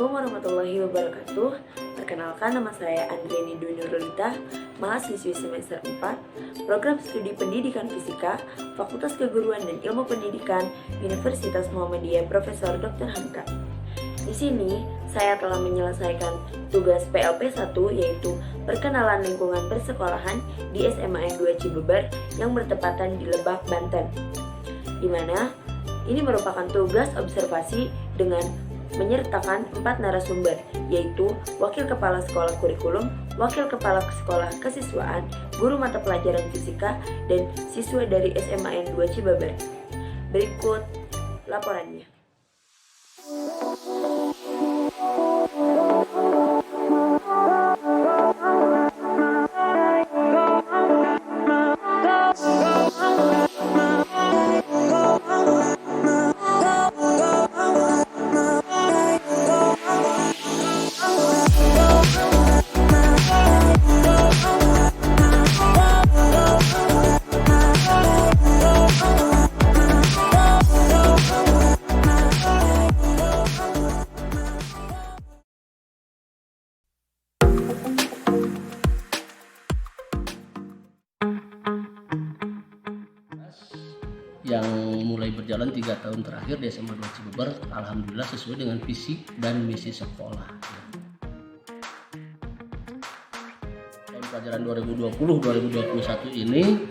Assalamualaikum warahmatullahi wabarakatuh. Perkenalkan, nama saya Andriani Dwi Nurlita, mahasiswi semester 4, Program Studi Pendidikan Fisika, Fakultas Keguruan dan Ilmu Pendidikan, Universitas Muhammadiyah Profesor Dr. Hamka. Di sini, saya telah menyelesaikan tugas PLP 1, yaitu perkenalan lingkungan persekolahan di SMA N2 Cibeber yang bertepatan di Lebak, Banten. Di mana ini merupakan tugas observasi dengan menyertakan 4 narasumber, yaitu Wakil Kepala Sekolah Kurikulum, Wakil Kepala Sekolah Kesiswaan, Guru Mata Pelajaran Fisika, dan siswa dari SMA N2 Cibeber. Berikut laporannya. Yang mulai berjalan 3 tahun terakhir di SMA 2 Cibeber, alhamdulillah sesuai dengan visi dan misi sekolah. Tahun pelajaran 2020-2021 ini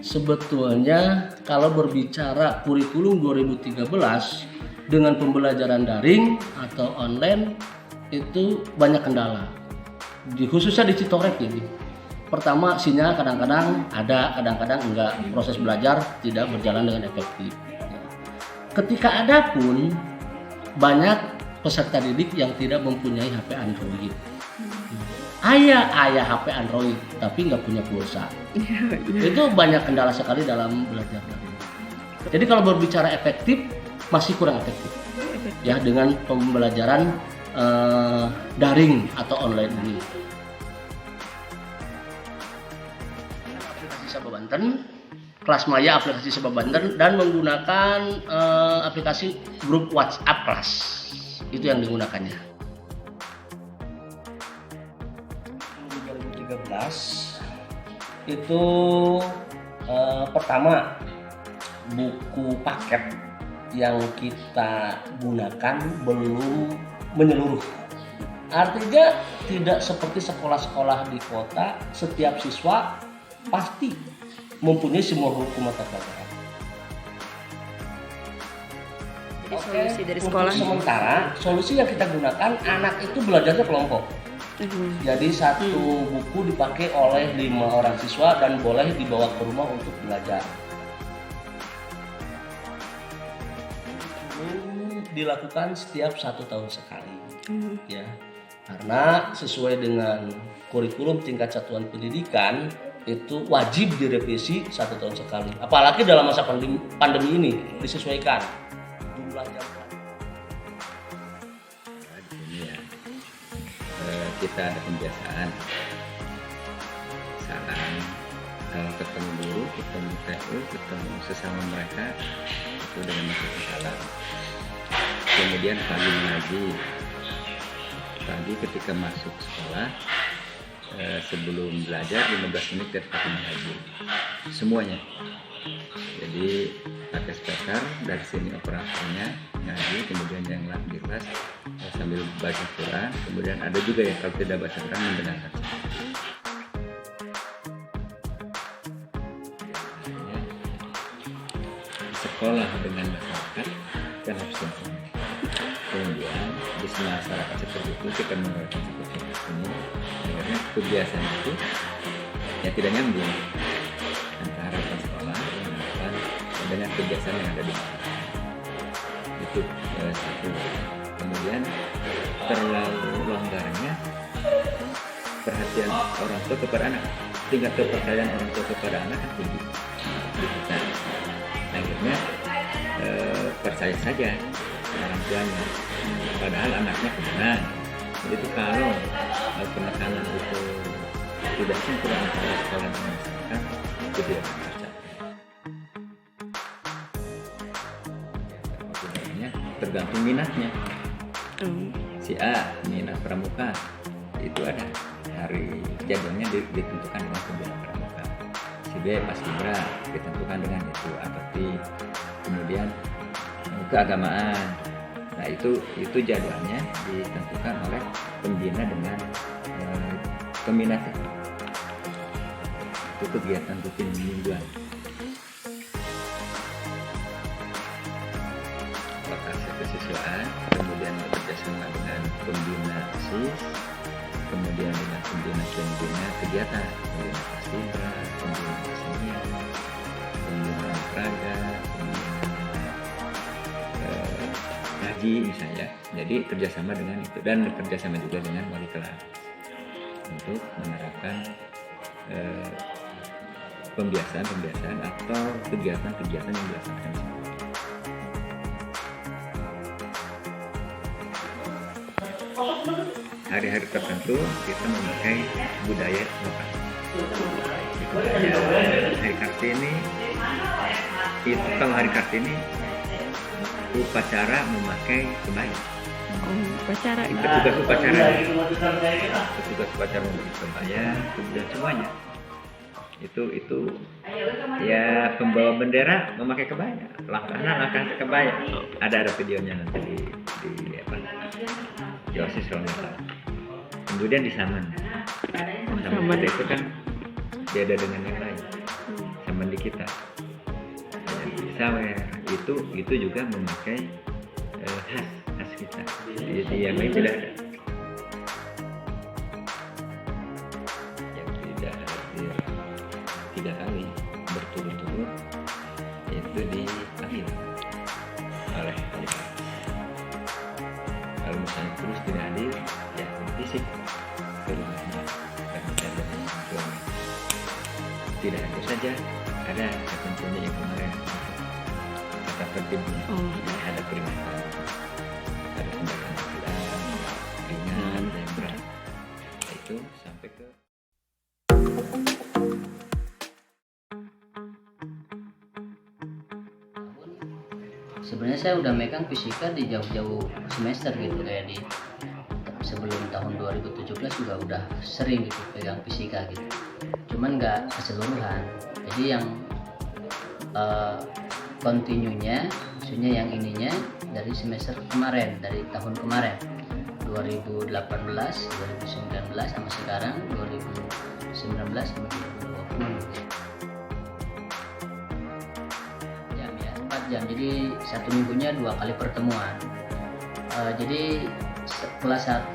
sebetulnya kalau berbicara kurikulum 2013 dengan pembelajaran daring atau online itu banyak kendala. Khususnya di Citorek ini. Pertama, sinyal kadang-kadang ada, kadang-kadang enggak. Proses belajar tidak berjalan dengan efektif. Ketika ada pun, banyak peserta didik yang tidak mempunyai HP Android. Ayah HP Android, tapi nggak punya pulsa. Itu banyak kendala sekali dalam belajar daring. Jadi kalau berbicara efektif, masih kurang efektif. Ya, dengan pembelajaran daring atau online ini. Sabah Banten, kelas maya aplikasi Sabah Banten, dan menggunakan aplikasi grup WhatsApp kelas. Itu yang digunakannya. 2013 itu pertama buku paket yang kita gunakan belum menyeluruh. Artinya tidak seperti sekolah-sekolah di kota, setiap siswa pasti mempunyai semua buku mata pelajaran. Jadi solusi dari sekolah. Sementara solusi yang kita gunakan, anak itu belajarnya kelompok. Jadi satu buku dipakai oleh 5 orang siswa dan boleh dibawa ke rumah untuk belajar. Dilakukan setiap 1 tahun sekali, ya, karena sesuai dengan kurikulum tingkat satuan pendidikan itu wajib direvisi 1 tahun sekali. Apalagi dalam masa pandemi ini disesuaikan jumlah jam. Kita ada pembiasaan, saran, kalau ketemu guru, ketemu TU, ketemu sesama mereka itu dengan masuk salam. Kemudian pagi ketika masuk sekolah, sebelum belajar 15 menit kita pakai mengaji semuanya. Jadi pakai speaker, dari sini operatornya ngaji, kemudian yang lain di kelas sambil baca Quran, kemudian ada juga yang kalau tidak baca Quran mendengarkan. Sekolah dengan masyarakat kan harus sama. Kemudian di masyarakat seperti itu kita menerapkan seperti ini, akhirnya kebiasaan itu yang tidak nyambung antara sekolah dengan kebiasaan yang ada di masyarakat. Itu satu. Kemudian terlalu longgarnya perhatian orang tua kepada anak, tingkat kepercayaan orang tua kepada anak kan tinggi di kita. Akhirnya percaya saja orang tuanya, padahal anaknya kemana. Jadi itu kalau penekanan itu tidak sinkron antara sekolah dan masyarakat, itu tidak akan tercapai. Tergantung minatnya. si A minat pramuka, itu ada hari jadwalnya ditentukan dengan pembina pramuka. Si B paskibra ditentukan dengan itu, akti, kemudian keagamaan. Nah itu jadwalnya ditentukan oleh pembina dengan peminatnya. Itu kegiatan rutin mingguan. Lokasi kesiswaan, kemudian bekerjasama dengan pembina OSIS, kemudian dengan pembina kegiatan, pembina paskibra, pembina kesenian, pembina olahraga, ngaji misalnya. Jadi kerjasama dengan itu, dan kerjasama juga dengan wali kelas untuk menerapkan pembiasaan atau kegiatan yang dilaksanakan. Hari-hari tertentu kita memakai budaya lokal. Hari Kartini itu, kalau hari Kartini upacara memakai kebaya. Upacara itu. Petugas upacara memakai kebaya, kemudian semuanya. Itu ya pembawa bendera memakai kebaya, langkah kebaya. Ada videonya nanti di OSIS kalau nggak salah. Kemudian di Saman itu kan beda dengan yang lain. Saman di kita, di Sawer itu juga memakai khas kita. Jadi yang lain tidak ada. Yang tidak hadir 3 kali berturut-turut itu dipanggil oleh wali kelas. Kalau misalnya terus tidak hadir, ya fisik ke rumahnya dan ada suami. Tidak hadir saja, ada ketentuannya yang kemarin kata tertibnya. Ada peringatan, ada tindakan ringan dan berat. Itu sampai ke sebenarnya saya udah megang fisika di jauh-jauh semester gitu, kayak di sebelum tahun 2017 juga udah sering gitu pegang fisika gitu, cuman nggak keseluruhan. Jadi yang kontinunya, maksudnya yang ininya dari semester kemarin, dari tahun kemarin 2018, 2019 sama sekarang 2019 sama 2020 jam, jadi 1 minggunya 2 kali pertemuan. Jadi kelas 1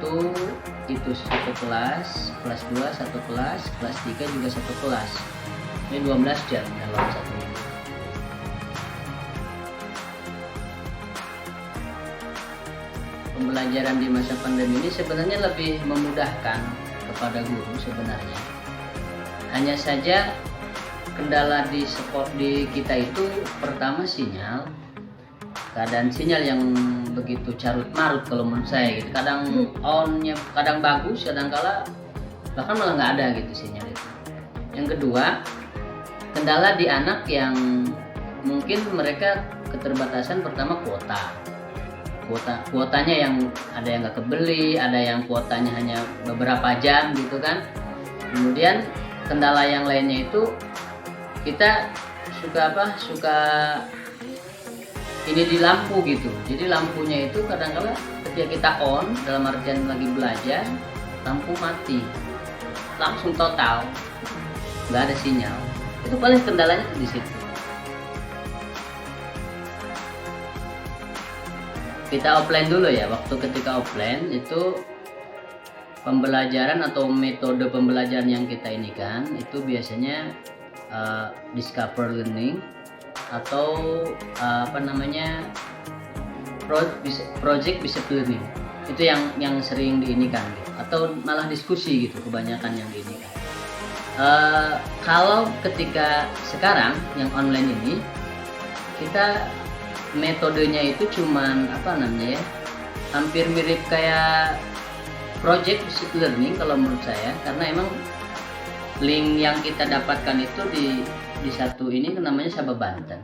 itu 1 kelas 2 1 kelas 3 juga 1 kelas. Ini 12 jam dalam 1 minggu. Pembelajaran di masa pandemi ini sebenarnya lebih memudahkan kepada guru sebenarnya. Hanya saja kendala di kita itu pertama sinyal, keadaan sinyal yang begitu carut marut kalau menurut saya gitu. Kadang onnya kadang bagus, kadang-kala bahkan malah nggak ada gitu sinyal itu. Yang kedua, kendala di anak yang mungkin mereka keterbatasan, pertama kuotanya yang ada yang nggak kebeli, ada yang kuotanya hanya beberapa jam gitu kan. Kemudian kendala yang lainnya itu kita suka ini di lampu gitu. Jadi lampunya itu kadang-kala ketika kita on dalam artian lagi belajar, lampu mati langsung total, nggak ada sinyal. Itu paling kendalanya di situ. Kita offline dulu ya. Waktu ketika offline itu pembelajaran atau metode pembelajaran yang kita ini kan itu biasanya discover learning atau project based learning. Itu yang sering diinikan gitu. Atau malah diskusi gitu kebanyakan yang diinikan. Kalau ketika sekarang yang online ini kita metodenya itu cuman hampir mirip kayak project based learning kalau menurut saya, karena emang link yang kita dapatkan itu di satu ini namanya Sabah Banten.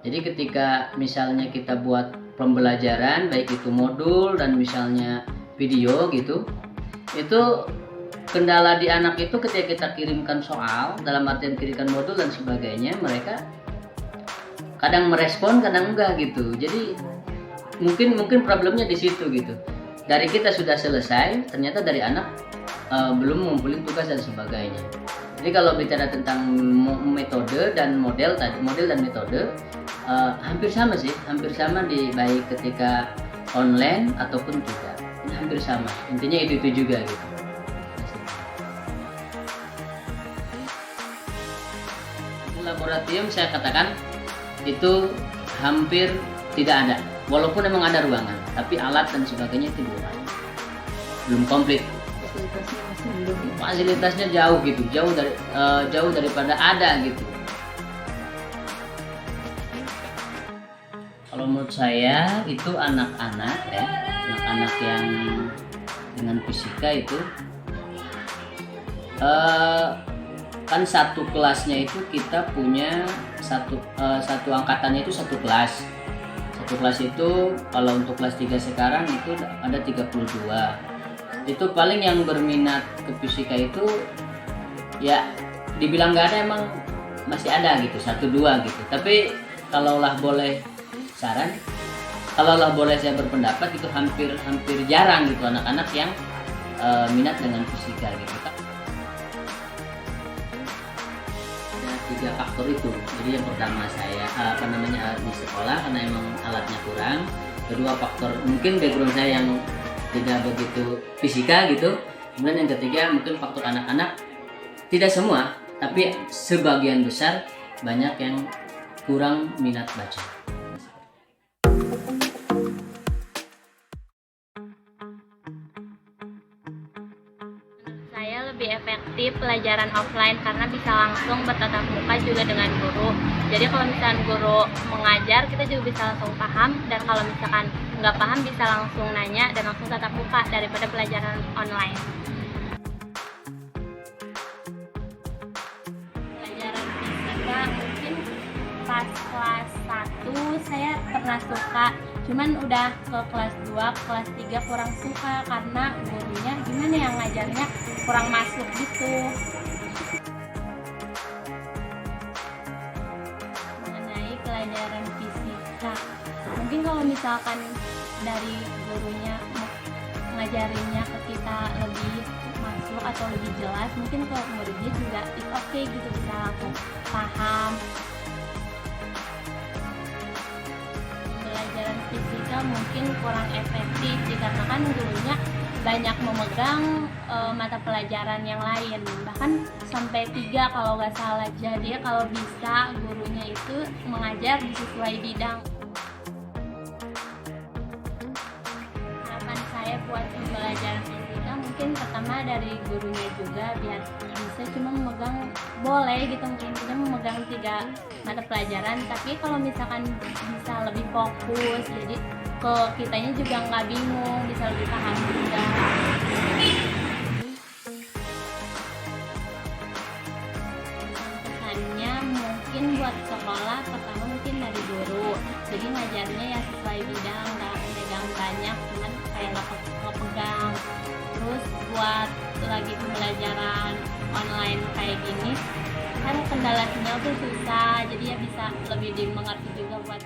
Jadi ketika misalnya kita buat pembelajaran baik itu modul dan misalnya video gitu, itu kendala di anak itu ketika kita kirimkan soal, dalam artian kirimkan modul dan sebagainya, mereka kadang merespon, kadang enggak gitu. Jadi mungkin problemnya di situ gitu. Dari kita sudah selesai, ternyata dari anak belum ngumpulin tugas dan sebagainya. Jadi kalau bicara tentang metode dan model dan metode hampir sama sih, hampir sama di baik ketika online ataupun tidak, hampir sama. Intinya itu juga gitu. Laboratorium saya katakan itu hampir tidak ada, walaupun memang ada ruangan, tapi alat dan sebagainya itu belum komplit. Fasilitasnya masih belum. Fasilitasnya jauh gitu, jauh daripada ada gitu. Kalau menurut saya itu anak-anak yang dengan fisika itu kan satu kelasnya itu kita punya satu angkatannya itu satu kelas. Satu kelas itu kalau untuk kelas 3 sekarang itu ada 32. Itu paling yang berminat ke fisika itu ya dibilang nggak ada, emang masih ada gitu, 1-2 gitu. Tapi kalaulah boleh saran, kalaulah boleh saya berpendapat, itu hampir jarang gitu anak-anak yang minat dengan fisika gitu. Ada 3 faktor itu. Jadi yang pertama saya di sekolah karena emang alatnya kurang. Kedua faktor mungkin background saya yang tidak begitu fisika gitu. Kemudian yang ketiga mungkin faktor anak-anak, tidak semua tapi sebagian besar banyak yang kurang minat baca. Saya lebih efektif pelajaran offline karena bisa langsung bertatap muka juga dengan guru. Jadi kalau misalkan guru mengajar, kita juga bisa langsung paham, dan kalau misalkan nggak paham bisa langsung nanya dan langsung tatap muka daripada pelajaran online. Pelajaran fisika mungkin pas kelas 1 saya pernah suka, cuman udah ke kelas 2, kelas 3 kurang suka karena gurunya gimana ya, ngajarnya kurang masuk gitu. Mengenai pelajaran fisika, mungkin kalau misalkan dari gurunya ngajarinnya ke kita lebih masuk atau lebih jelas, mungkin ke muridnya juga it's okay gitu, bisa langsung paham. Pelajaran fisika mungkin kurang efektif dikarenakan gurunya banyak memegang mata pelajaran yang lain, bahkan sampai 3 kalau nggak salah. Jadi kalau bisa gurunya itu mengajar di sesuai bidang. Harapan saya buat pembelajaran fisika mungkin pertama dari gurunya juga, biar bisa cuma memegang, boleh gitu mungkin kita memegang 3 mata pelajaran, tapi kalau misalkan bisa lebih fokus, jadi ke kitanya juga nggak bingung, bisa lebih paham juga. Pesannya mungkin buat sekolah, pertama mungkin dari guru, jadi ngajarnya ya sesuai bidang, nggak pegang banyak, cuman kayak nggak pegang. Terus buat lagi pembelajaran online kayak gini kan kendala sinyal tuh susah, jadi ya bisa lebih dimengerti juga buat